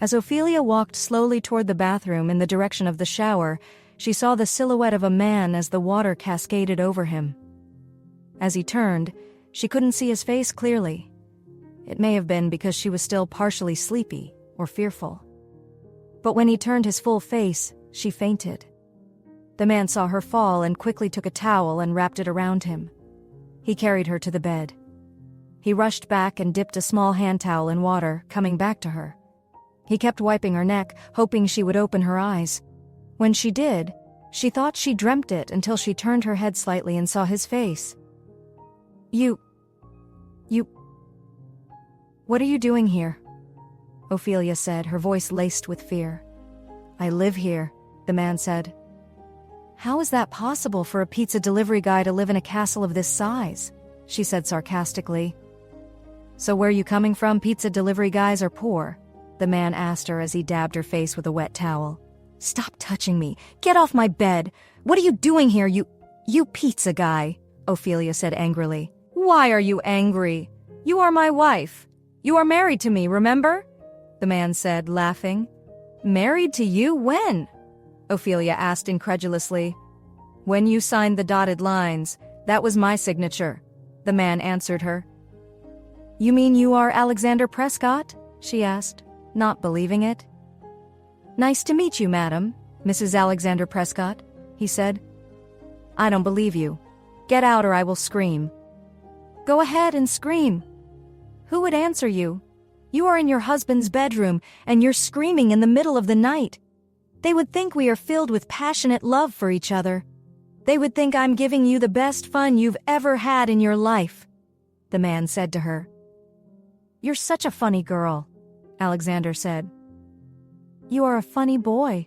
As Ophelia walked slowly toward the bathroom in the direction of the shower, she saw the silhouette of a man as the water cascaded over him. As he turned, she couldn't see his face clearly. It may have been because she was still partially sleepy or fearful. But when he turned his full face, she fainted. The man saw her fall and quickly took a towel and wrapped it around him. He carried her to the bed. He rushed back and dipped a small hand towel in water, coming back to her. He kept wiping her neck, hoping she would open her eyes. When she did, she thought she dreamt it until she turned her head slightly and saw his face. You... What are you doing here? Ophelia said, her voice laced with fear. I live here, the man said. How is that possible for a pizza delivery guy to live in a castle of this size? She said sarcastically. So where are you coming from? Pizza delivery guys are poor, the man asked her as he dabbed her face with a wet towel. Stop touching me. Get off my bed. What are you doing here, you pizza guy? Ophelia said angrily. Why are you angry? You are my wife. You are married to me, remember? The man said, laughing. Married to you? When? Ophelia asked incredulously. When you signed the dotted lines, that was my signature, the man answered her. You mean you are Alexander Prescott? She asked, not believing it. Nice to meet you, madam, Mrs. Alexander Prescott, he said. I don't believe you. Get out or I will scream. Go ahead and scream. Who would answer you? You are in your husband's bedroom, and you're screaming in the middle of the night. They would think we are filled with passionate love for each other. They would think I'm giving you the best fun you've ever had in your life, the man said to her. You're such a funny girl, Alexander said. You are a funny boy,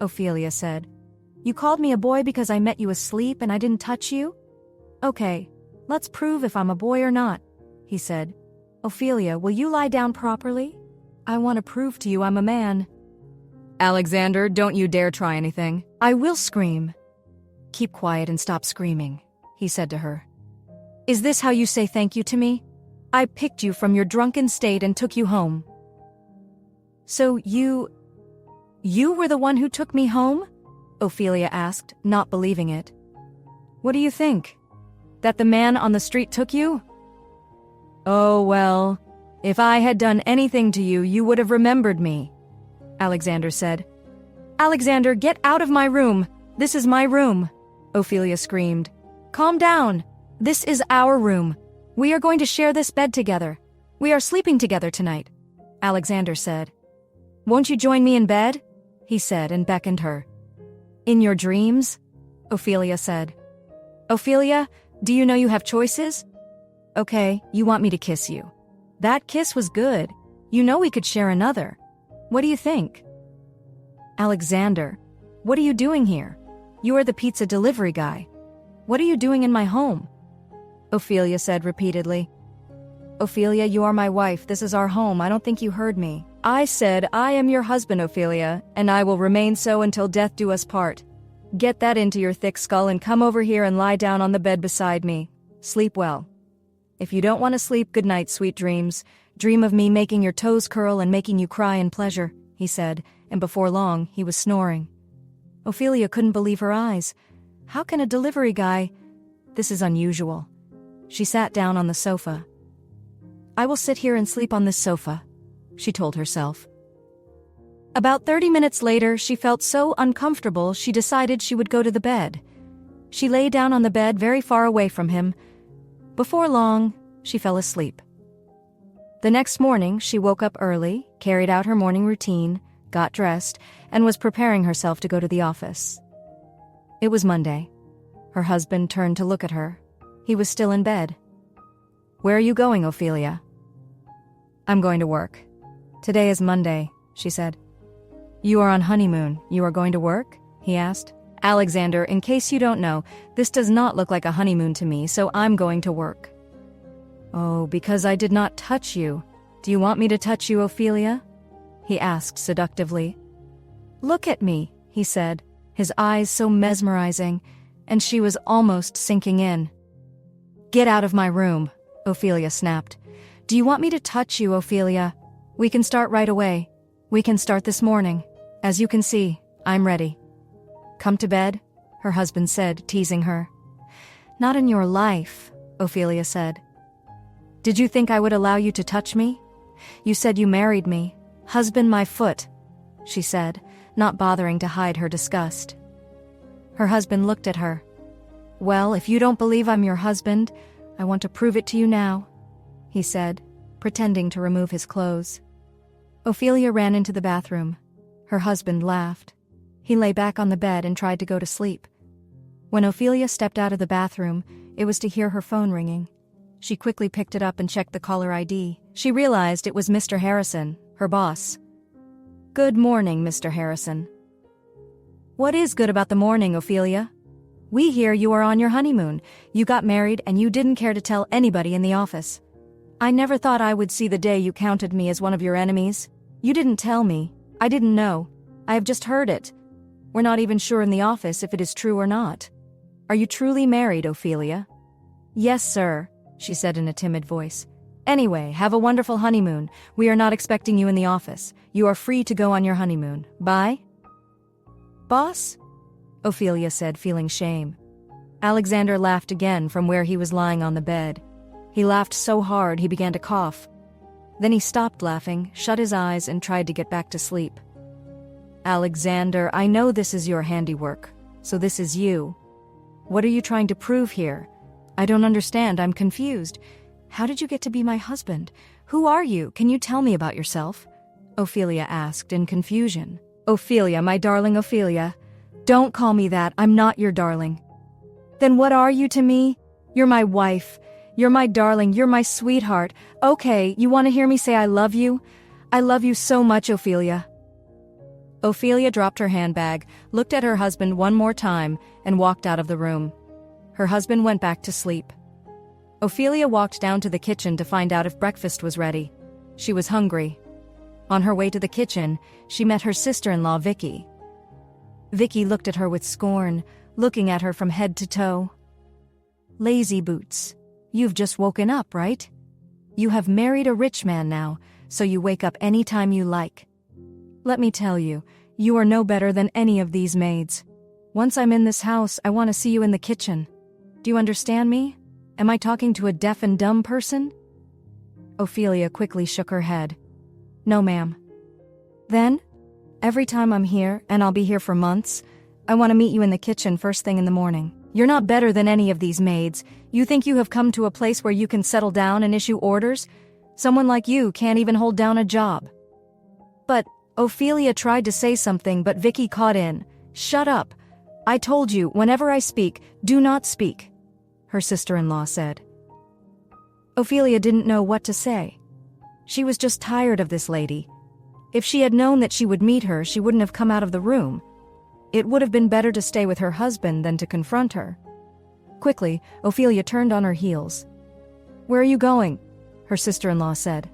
Ophelia said. You called me a boy because I met you asleep and I didn't touch you? Okay, let's prove if I'm a boy or not, he said. Ophelia, will you lie down properly? I want to prove to you I'm a man. Alexander, don't you dare try anything. I will scream. Keep quiet and stop screaming, he said to her. Is this how you say thank you to me? I picked you from your drunken state and took you home. So you were the one who took me home? Ophelia asked, not believing it. What do you think? That the man on the street took you? Oh, well, if I had done anything to you, you would have remembered me, Alexander said. Alexander, get out of my room. This is my room, Ophelia screamed. Calm down. This is our room. We are going to share this bed together. We are sleeping together tonight, Alexander said. Won't you join me in bed? He said and beckoned her. In your dreams? Ophelia said. Ophelia, do you know you have choices? Okay, you want me to kiss you. That kiss was good. You know we could share another. What do you think? Alexander, what are you doing here? You are the pizza delivery guy. What are you doing in my home? Ophelia said repeatedly. Ophelia, you are my wife. This is our home. I don't think you heard me. I said I am your husband, Ophelia, and I will remain so until death do us part. Get that into your thick skull and come over here and lie down on the bed beside me. Sleep well. If you don't want to sleep, good night, sweet dreams. Dream of me making your toes curl and making you cry in pleasure, he said, and before long, he was snoring. Ophelia couldn't believe her eyes. How can a delivery guy? This is unusual. She sat down on the sofa. I will sit here and sleep on this sofa, she told herself. About 30 minutes later, she felt so uncomfortable she decided she would go to the bed. She lay down on the bed very far away from him. Before long, she fell asleep. The next morning, she woke up early, carried out her morning routine, got dressed, and was preparing herself to go to the office. It was Monday. Her husband turned to look at her. He was still in bed. Where are you going, Ophelia? I'm going to work. Today is Monday, she said. You are on honeymoon. You are going to work? He asked. Alexander, in case you don't know, this does not look like a honeymoon to me, so I'm going to work. Oh, because I did not touch you. Do you want me to touch you, Ophelia? He asked seductively. Look at me, he said, his eyes so mesmerizing, and she was almost sinking in. Get out of my room, Ophelia snapped. Do you want me to touch you, Ophelia? We can start right away. We can start this morning. As you can see, I'm ready. Come to bed, her husband said, teasing her. Not in your life, Ophelia said. Did you think I would allow you to touch me? You said you married me. Husband, my foot, she said, not bothering to hide her disgust. Her husband looked at her. Well, if you don't believe I'm your husband, I want to prove it to you now, he said, pretending to remove his clothes. Ophelia ran into the bathroom. Her husband laughed. He lay back on the bed and tried to go to sleep. When Ophelia stepped out of the bathroom, it was to hear her phone ringing. She quickly picked it up and checked the caller ID. She realized it was Mr. Harrison, her boss. Good morning, Mr. Harrison. What is good about the morning, Ophelia? We hear you are on your honeymoon. You got married and you didn't care to tell anybody in the office. I never thought I would see the day you counted me as one of your enemies. You didn't tell me. I didn't know. I have just heard it. We're not even sure in the office if it is true or not. Are you truly married, Ophelia? Yes, sir, she said in a timid voice. Anyway, have a wonderful honeymoon. We are not expecting you in the office. You are free to go on your honeymoon. Bye. Boss? Ophelia said, feeling shame. Alexander laughed again from where he was lying on the bed. He laughed so hard he began to cough. Then he stopped laughing, shut his eyes, and tried to get back to sleep. Alexander, I know this is your handiwork, so this is you. What are you trying to prove here? I don't understand, I'm confused. How did you get to be my husband? Who are you? Can you tell me about yourself? Ophelia asked in confusion. Ophelia, my darling Ophelia. Don't call me that, I'm not your darling. Then what are you to me? You're my wife. You're my darling, you're my sweetheart. Okay, you want to hear me say I love you? I love you so much, Ophelia. Ophelia dropped her handbag, looked at her husband one more time, and walked out of the room. Her husband went back to sleep. Ophelia walked down to the kitchen to find out if breakfast was ready. She was hungry. On her way to the kitchen, she met her sister-in-law, Vicky. Vicky looked at her with scorn, looking at her from head to toe. Lazy boots. You've just woken up, right? You have married a rich man now, so you wake up any time you like. Let me tell you, you are no better than any of these maids. Once I'm in this house, I want to see you in the kitchen. Do you understand me? Am I talking to a deaf and dumb person? Ophelia quickly shook her head. No, ma'am. Then, every time I'm here, and I'll be here for months, I want to meet you in the kitchen first thing in the morning. You're not better than any of these maids. You think you have come to a place where you can settle down and issue orders? Someone like you can't even hold down a job. But Ophelia tried to say something, but Vicky caught in. Shut up. I told you, whenever I speak, do not speak, her sister-in-law said. Ophelia didn't know what to say. She was just tired of this lady. If she had known that she would meet her, she wouldn't have come out of the room. It would have been better to stay with her husband than to confront her. Quickly, Ophelia turned on her heels. Where are you going? Her sister-in-law said.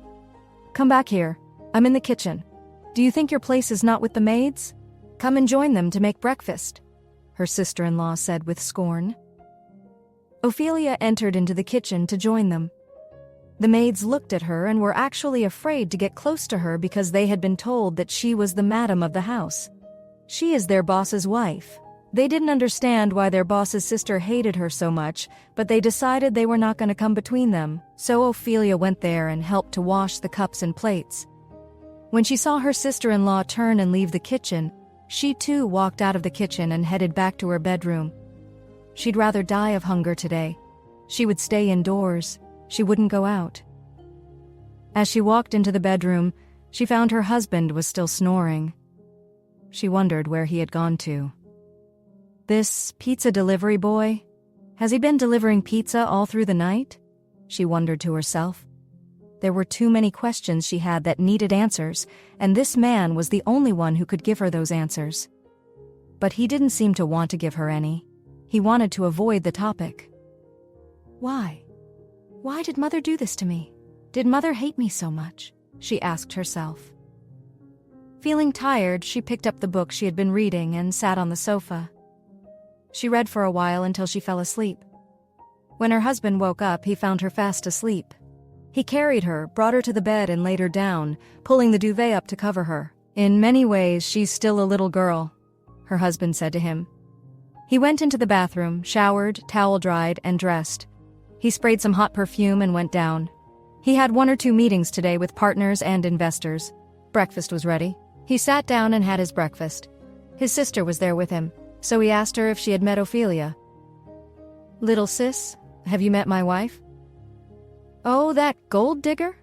Come back here. I'm in the kitchen. Do you think your place is not with the maids? Come and join them to make breakfast, her sister-in-law said with scorn. Ophelia entered into the kitchen to join them. The maids looked at her and were actually afraid to get close to her because they had been told that she was the madam of the house. She is their boss's wife. They didn't understand why their boss's sister hated her so much, but they decided they were not going to come between them, so Ophelia went there and helped to wash the cups and plates. When she saw her sister-in-law turn and leave the kitchen, she too walked out of the kitchen and headed back to her bedroom. She'd rather die of hunger today. She would stay indoors. She wouldn't go out. As she walked into the bedroom, she found her husband was still snoring. She wondered where he had gone to. This pizza delivery boy? Has he been delivering pizza all through the night? She wondered to herself. There were too many questions she had that needed answers, and this man was the only one who could give her those answers. But he didn't seem to want to give her any. He wanted to avoid the topic. Why? Why did Mother do this to me? Did Mother hate me so much? She asked herself. Feeling tired, she picked up the book she had been reading and sat on the sofa. She read for a while until she fell asleep. When her husband woke up, he found her fast asleep. He carried her, brought her to the bed and laid her down, pulling the duvet up to cover her. In many ways, she's still a little girl, her husband said to him. He went into the bathroom, showered, towel dried, and dressed. He sprayed some hot perfume and went down. He had 1 or 2 meetings today with partners and investors. Breakfast was ready. He sat down and had his breakfast. His sister was there with him, so he asked her if she had met Ophelia. "Little sis, have you met my wife?" "Oh, that gold digger?"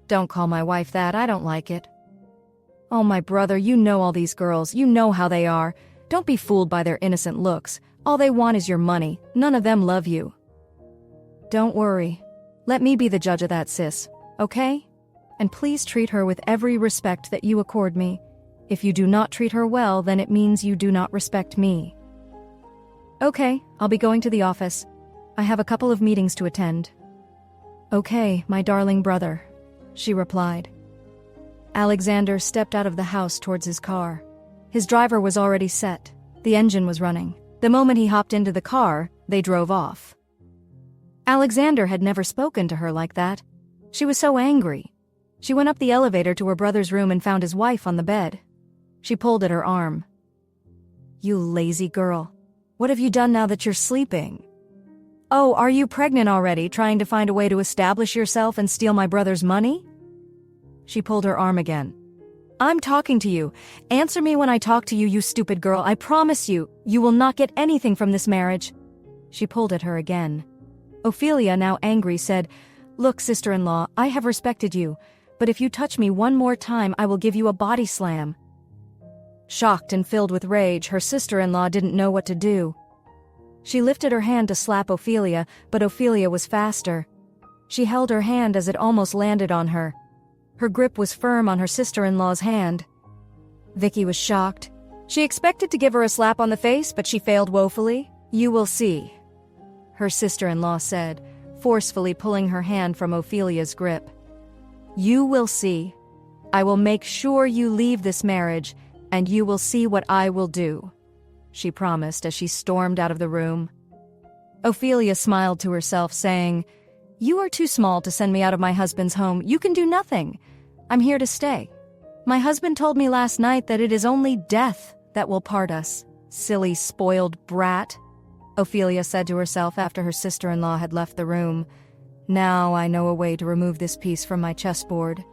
"Don't call my wife that, I don't like it." "Oh, my brother, you know all these girls, you know how they are. Don't be fooled by their innocent looks. All they want is your money. None of them love you." "Don't worry. Let me be the judge of that, sis, okay? And please treat her with every respect that you accord me. If you do not treat her well, then it means you do not respect me." "Okay, I'll be going to the office. I have a couple of meetings to attend." "Okay, my darling brother," she replied. Alexander stepped out of the house towards his car. His driver was already set. The engine was running. The moment he hopped into the car, they drove off. Alexander had never spoken to her like that. She was so angry. She went up the elevator to her brother's room and found his wife on the bed. She pulled at her arm. "You lazy girl. What have you done now that you're sleeping? Oh, are you pregnant already, trying to find a way to establish yourself and steal my brother's money?" She pulled her arm again. "I'm talking to you. Answer me when I talk to you, you stupid girl. I promise you, you will not get anything from this marriage." She pulled at her again. Ophelia, now angry, said, "Look, sister-in-law, I have respected you, but if you touch me one more time, I will give you a body slam." Shocked and filled with rage, her sister-in-law didn't know what to do. She lifted her hand to slap Ophelia, but Ophelia was faster. She held her hand as it almost landed on her. Her grip was firm on her sister-in-law's hand. Vicky was shocked. She expected to give her a slap on the face, but she failed woefully. "You will see," her sister-in-law said, forcefully pulling her hand from Ophelia's grip. "You will see. I will make sure you leave this marriage, and you will see what I will do," she promised as she stormed out of the room. Ophelia smiled to herself, saying, "You are too small to send me out of my husband's home. You can do nothing. I'm here to stay. My husband told me last night that it is only death that will part us. Silly, spoiled brat," Ophelia said to herself after her sister-in-law had left the room. "Now I know a way to remove this piece from my chessboard."